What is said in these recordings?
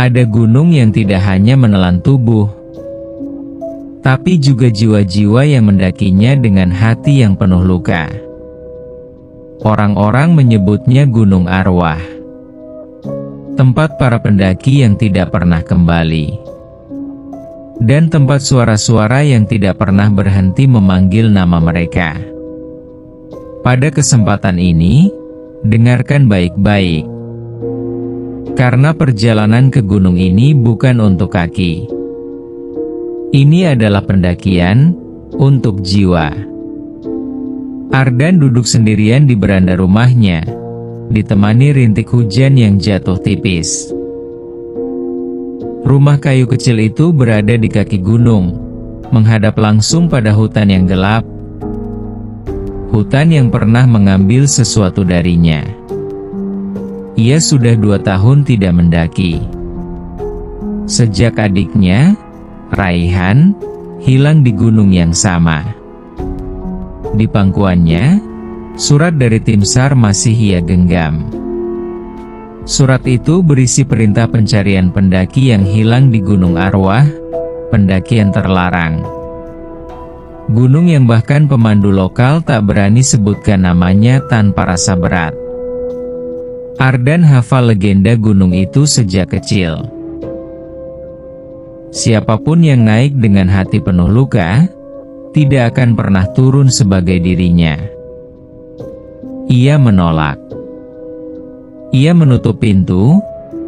Ada gunung yang tidak hanya menelan tubuh, tapi juga jiwa-jiwa yang mendakinya dengan hati yang penuh luka. Orang-orang menyebutnya Gunung Arwah, tempat para pendaki yang tidak pernah kembali, dan tempat suara-suara yang tidak pernah berhenti memanggil nama mereka. Pada kesempatan ini, dengarkan baik-baik, karena perjalanan ke gunung ini bukan untuk kaki. Ini adalah pendakian untuk jiwa. Ardan duduk sendirian di beranda rumahnya, ditemani rintik hujan yang jatuh tipis. Rumah kayu kecil itu berada di kaki gunung, menghadap langsung pada hutan yang gelap. Hutan yang pernah mengambil sesuatu darinya. Ia sudah 2 tahun tidak mendaki. Sejak adiknya, Raihan, hilang di gunung yang sama. Di pangkuannya, surat dari tim SAR masih ia genggam. Surat itu berisi perintah pencarian pendaki yang hilang di Gunung Arwah, pendakian terlarang. Gunung yang bahkan pemandu lokal tak berani sebutkan namanya tanpa rasa berat. Ardan hafal legenda gunung itu sejak kecil. Siapapun yang naik dengan hati penuh luka, tidak akan pernah turun sebagai dirinya. Ia menolak. Ia menutup pintu,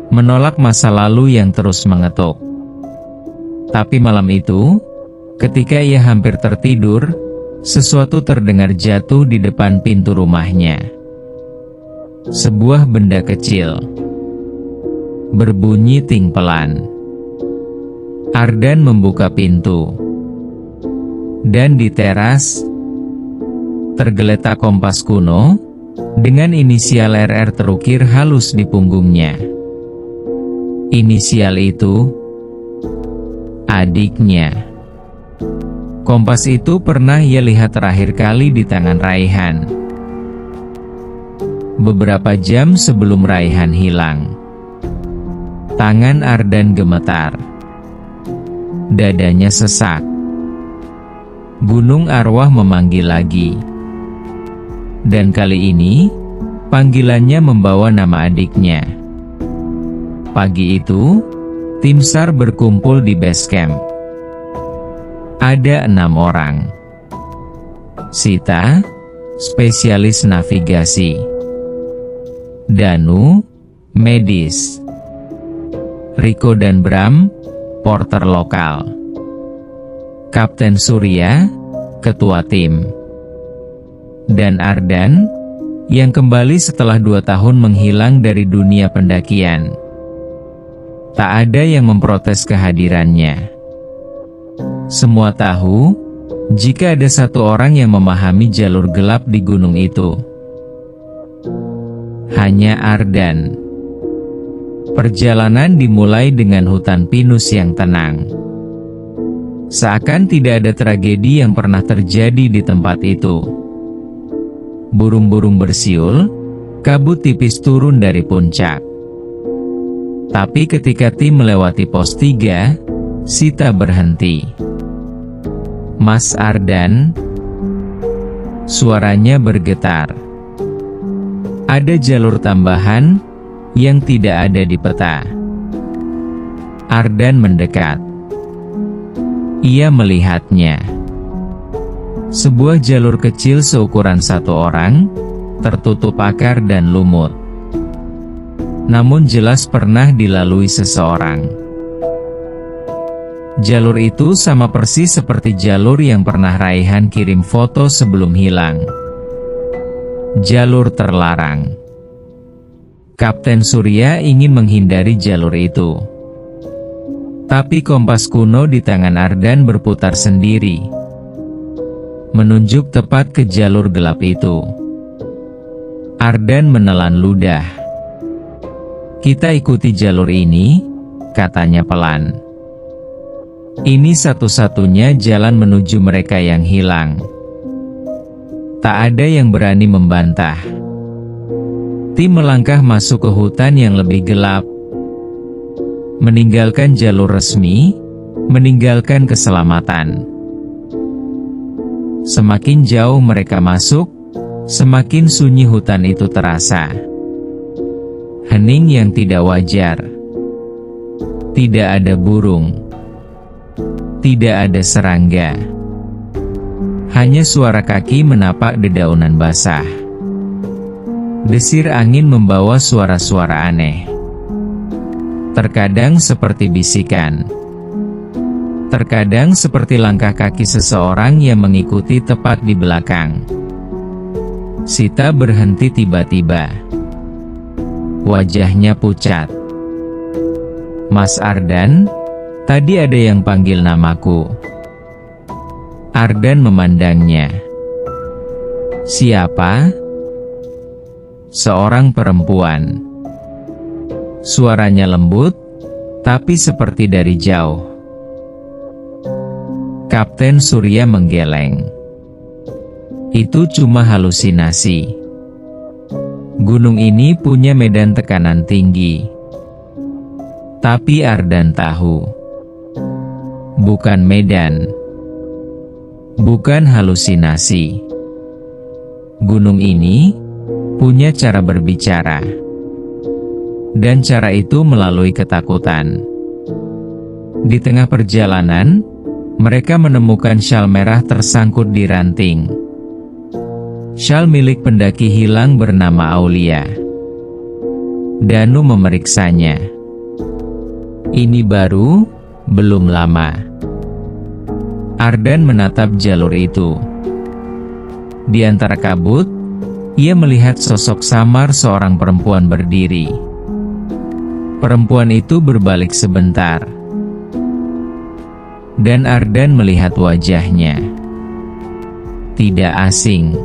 menolak masa lalu yang terus mengetuk. Tapi malam itu, ketika ia hampir tertidur, sesuatu terdengar jatuh di depan pintu rumahnya. Sebuah benda kecil, berbunyi ting pelan. Ardan membuka pintu. Dan di teras, tergeletak kompas kuno, dengan inisial RR terukir halus di punggungnya. Inisial itu, adiknya. Kompas itu pernah ia lihat terakhir kali di tangan Raihan. Beberapa jam sebelum Raihan hilang. Tangan Ardan gemetar. Dadanya sesak. Gunung Arwah memanggil lagi. Dan kali ini, panggilannya membawa nama adiknya. Pagi itu, tim SAR berkumpul di base camp. Ada 6 orang. Sita, spesialis navigasi. Danu, medis. Riko dan Bram, porter lokal. Kapten Surya, ketua tim. Dan Ardan, yang kembali setelah 2 tahun menghilang dari dunia pendakian. Tak ada yang memprotes kehadirannya. Semua tahu, jika ada satu orang yang memahami jalur gelap di gunung itu, hanya Ardan. Perjalanan dimulai dengan hutan pinus yang tenang. Seakan tidak ada tragedi yang pernah terjadi di tempat itu. Burung-burung bersiul, kabut tipis turun dari puncak. Tapi ketika tim melewati pos 3, Sita berhenti. Mas Ardan, suaranya bergetar. Ada jalur tambahan yang tidak ada di peta. Ardan mendekat. Ia melihatnya. Sebuah jalur kecil seukuran 1 orang, tertutup akar dan lumut. Namun jelas pernah dilalui seseorang. Jalur itu sama persis seperti jalur yang pernah Raihan kirim foto sebelum hilang. Jalur terlarang. Kapten Surya ingin menghindari jalur itu. Tapi kompas kuno di tangan Ardan berputar sendiri, menunjuk tepat ke jalur gelap itu. Ardan menelan ludah. Kita ikuti jalur ini, katanya pelan. Ini satu-satunya jalan menuju mereka yang hilang. Tak ada yang berani membantah. Tim melangkah masuk ke hutan yang lebih gelap. meninggalkan jalur resmi, meninggalkan keselamatan. Semakin jauh mereka masuk, semakin sunyi hutan itu terasa. Hening yang tidak wajar. Tidak ada burung. Tidak ada serangga. Hanya suara kaki menapak dedaunan basah. Desir angin membawa suara-suara aneh. Terkadang seperti bisikan. Terkadang seperti langkah kaki seseorang yang mengikuti tepat di belakang. Sita berhenti tiba-tiba. Wajahnya pucat. "Mas Ardan, tadi ada yang panggil namaku." Ardan memandangnya. "Siapa?" "Seorang perempuan." Suaranya lembut, tapi seperti dari jauh. Kapten Surya menggeleng. Itu cuma halusinasi. Gunung ini punya medan tekanan tinggi. Tapi Ardan tahu. Bukan medan. Bukan halusinasi. Gunung ini punya cara berbicara. Dan cara itu melalui ketakutan. Di tengah perjalanan, mereka menemukan syal merah tersangkut di ranting. Syal milik pendaki hilang bernama Aulia. Danu memeriksanya. Ini baru, belum lama. Ardan menatap jalur itu. Di antara kabut, ia melihat sosok samar seorang perempuan berdiri. Perempuan itu berbalik sebentar. Dan Ardan melihat wajahnya. Tidak asing.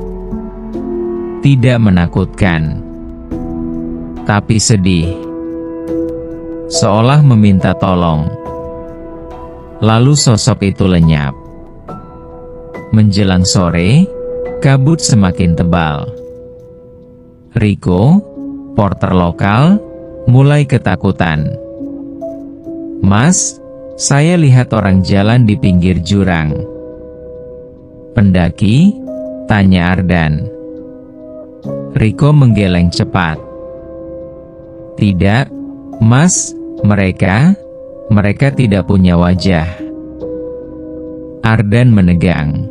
Tidak menakutkan. Tapi sedih. Seolah meminta tolong. Lalu sosok itu lenyap. Menjelang sore, kabut semakin tebal. Riko, porter lokal, mulai ketakutan. "Mas, saya lihat orang jalan di pinggir jurang." "Pendaki?" tanya Ardan. Riko menggeleng cepat. "Tidak, Mas, mereka tidak punya wajah." Ardan menegang.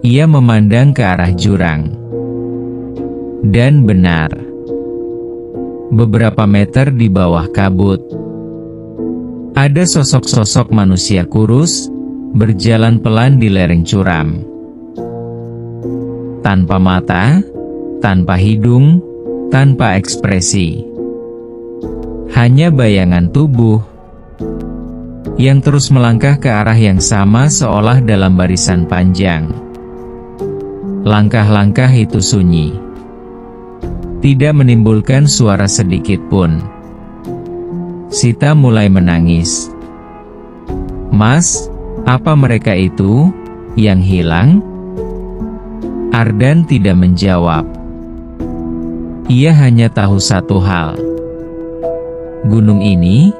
Ia memandang ke arah jurang. Dan benar. Beberapa meter di bawah kabut, ada sosok-sosok manusia kurus, berjalan pelan di lereng curam. Tanpa mata, tanpa hidung, tanpa ekspresi. Hanya bayangan tubuh, yang terus melangkah ke arah yang sama seolah dalam barisan panjang. Langkah-langkah itu sunyi. Tidak menimbulkan suara sedikit pun. Sita mulai menangis. "Mas, apa mereka itu yang hilang?" Ardan tidak menjawab. Ia hanya tahu satu hal. Gunung ini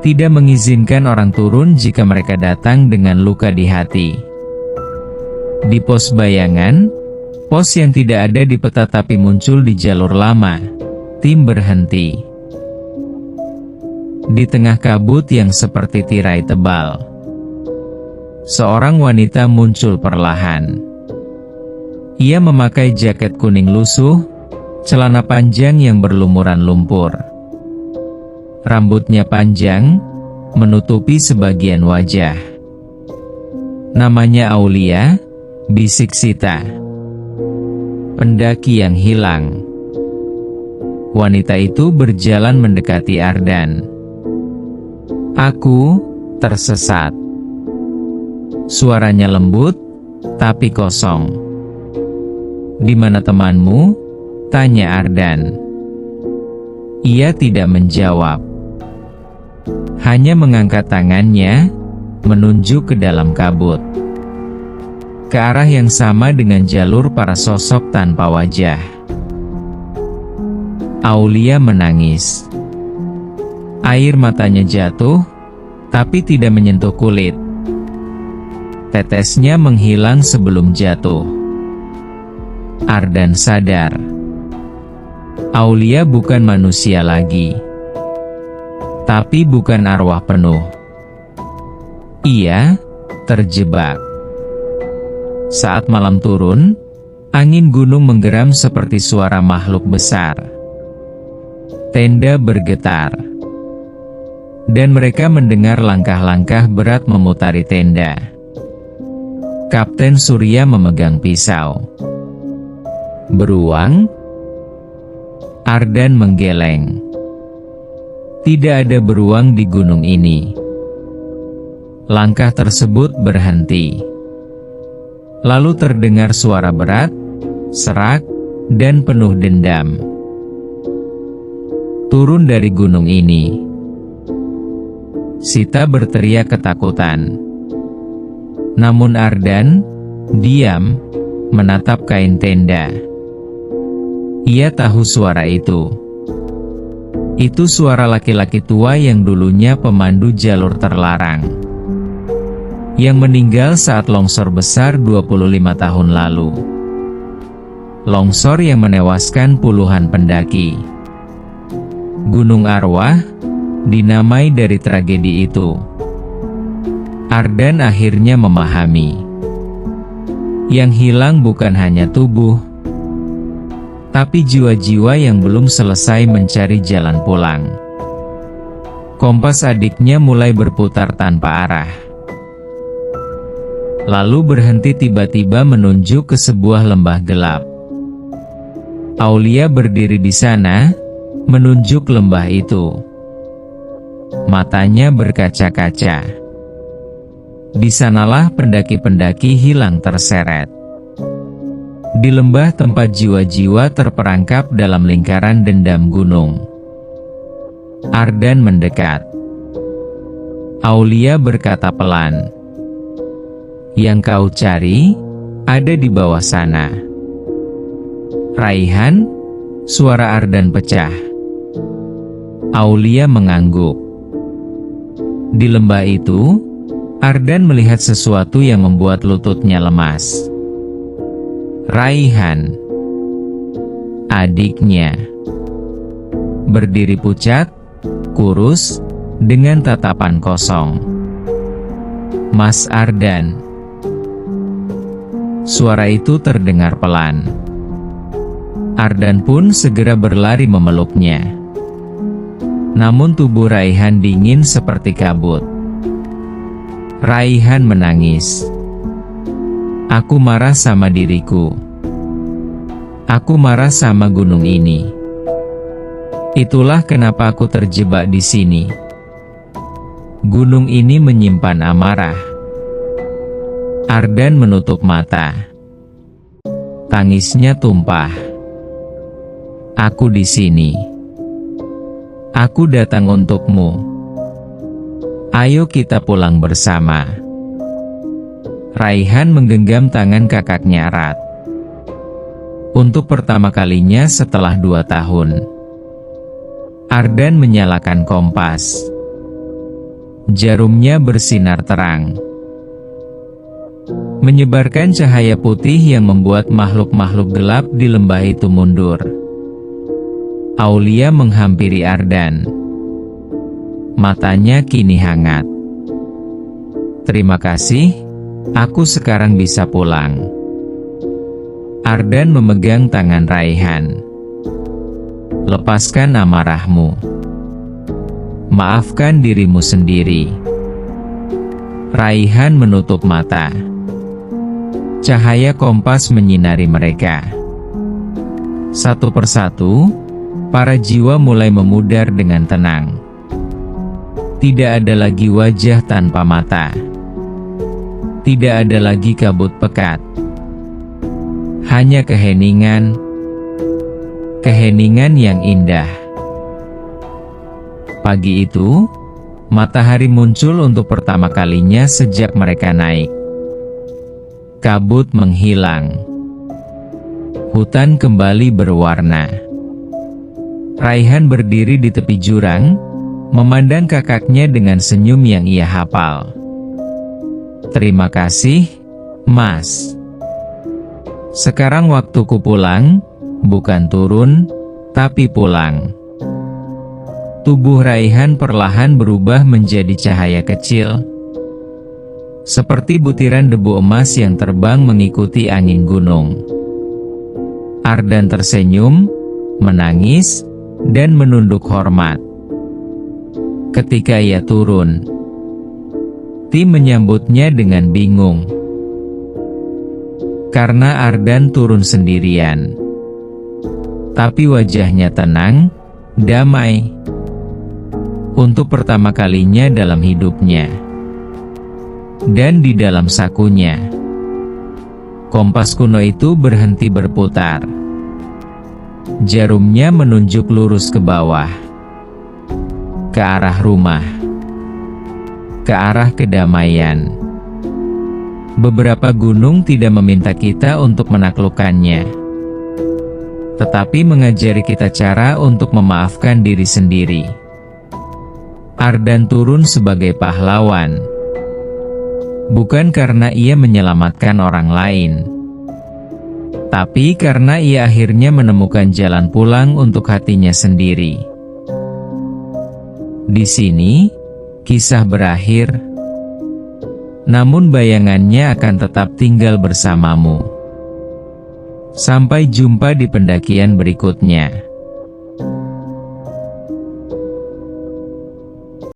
tidak mengizinkan orang turun jika mereka datang dengan luka di hati. Di pos bayangan, pos yang tidak ada di peta tapi muncul di jalur lama, tim berhenti. Di tengah kabut yang seperti tirai tebal, seorang wanita muncul perlahan. Ia memakai jaket kuning lusuh, celana panjang yang berlumuran lumpur. Rambutnya panjang, menutupi sebagian wajah. "Namanya Aulia," bisik Sita. "Pendaki yang hilang." Wanita itu berjalan mendekati Ardan. "Aku tersesat." Suaranya lembut, tapi kosong. "Di mana temanmu?" tanya Ardan. Ia tidak menjawab. Hanya mengangkat tangannya, menunjuk ke dalam kabut. Ke arah yang sama dengan jalur para sosok tanpa wajah. Aulia menangis. Air matanya jatuh, tapi tidak menyentuh kulit. Tetesnya menghilang sebelum jatuh. Ardan sadar. Aulia bukan manusia lagi. Tapi bukan arwah penuh. Ia terjebak. Saat malam turun, angin gunung menggeram seperti suara makhluk besar. Tenda bergetar. Dan mereka mendengar langkah-langkah berat memutari tenda. Kapten Surya memegang pisau. Beruang? Ardan menggeleng. Tidak ada beruang di gunung ini. Langkah tersebut berhenti. Lalu terdengar suara berat, serak, dan penuh dendam. Turun dari gunung ini. Sita berteriak ketakutan. Namun Ardan diam, menatap kain tenda. Ia tahu suara itu. Itu suara laki-laki tua yang dulunya pemandu jalur terlarang. Yang meninggal saat longsor besar 25 tahun lalu. Longsor yang menewaskan puluhan pendaki. Gunung Arwah dinamai dari tragedi itu. Ardan akhirnya memahami. Yang hilang bukan hanya tubuh, tapi jiwa-jiwa yang belum selesai mencari jalan pulang. Kompas adiknya mulai berputar tanpa arah. Lalu berhenti tiba-tiba menunjuk ke sebuah lembah gelap. Aulia berdiri di sana, menunjuk lembah itu. Matanya berkaca-kaca. Di sanalah pendaki-pendaki hilang terseret. Di lembah tempat jiwa-jiwa terperangkap dalam lingkaran dendam gunung. Ardan mendekat. Aulia berkata pelan. Yang kau cari, ada di bawah sana. Raihan, suara Ardan pecah. Aulia mengangguk. Di lembah itu, Ardan melihat sesuatu yang membuat lututnya lemas. Raihan, adiknya, berdiri pucat, kurus, dengan tatapan kosong. Mas Ardan. Suara itu terdengar pelan. Ardan pun segera berlari memeluknya. Namun tubuh Raihan dingin seperti kabut. Raihan menangis. Aku marah sama diriku. Aku marah sama gunung ini. Itulah kenapa aku terjebak di sini. Gunung ini menyimpan amarah. Ardan menutup mata. Tangisnya tumpah. Aku di sini. Aku datang untukmu. Ayo kita pulang bersama. Raihan menggenggam tangan kakaknya erat. Untuk pertama kalinya setelah 2 tahun. Ardan menyalakan kompas. Jarumnya bersinar terang. Menyebarkan cahaya putih yang membuat makhluk-makhluk gelap di lembah itu mundur. Aulia menghampiri Ardan. Matanya kini hangat. Terima kasih, aku sekarang bisa pulang. Ardan memegang tangan Raihan. Lepaskan amarahmu. Maafkan dirimu sendiri. Raihan menutup mata. Cahaya kompas menyinari mereka. Satu persatu, para jiwa mulai memudar dengan tenang. Tidak ada lagi wajah tanpa mata. Tidak ada lagi kabut pekat. Hanya keheningan. Keheningan yang indah. Pagi itu, matahari muncul untuk pertama kalinya sejak mereka naik. Kabut menghilang. Hutan kembali berwarna. Raihan berdiri di tepi jurang, memandang kakaknya dengan senyum yang ia hafal. "Terima kasih, Mas. Sekarang waktuku pulang, bukan turun, tapi pulang." Tubuh Raihan perlahan berubah menjadi cahaya kecil, seperti butiran debu emas yang terbang mengikuti angin gunung. Ardan tersenyum, menangis, dan menunduk hormat. Ketika ia turun, Ti menyambutnya dengan bingung. Karena Ardan turun sendirian. Tapi wajahnya tenang, damai. Untuk pertama kalinya dalam hidupnya. Dan di dalam sakunya, kompas kuno itu berhenti berputar. Jarumnya menunjuk lurus ke bawah, ke arah rumah, ke arah kedamaian. Beberapa gunung tidak meminta kita untuk menaklukkannya, tetapi mengajari kita cara untuk memaafkan diri sendiri. Ardan turun sebagai pahlawan, bukan karena ia menyelamatkan orang lain, tapi karena ia akhirnya menemukan jalan pulang untuk hatinya sendiri. Di sini, kisah berakhir, namun bayangannya akan tetap tinggal bersamamu. Sampai jumpa di pendakian berikutnya.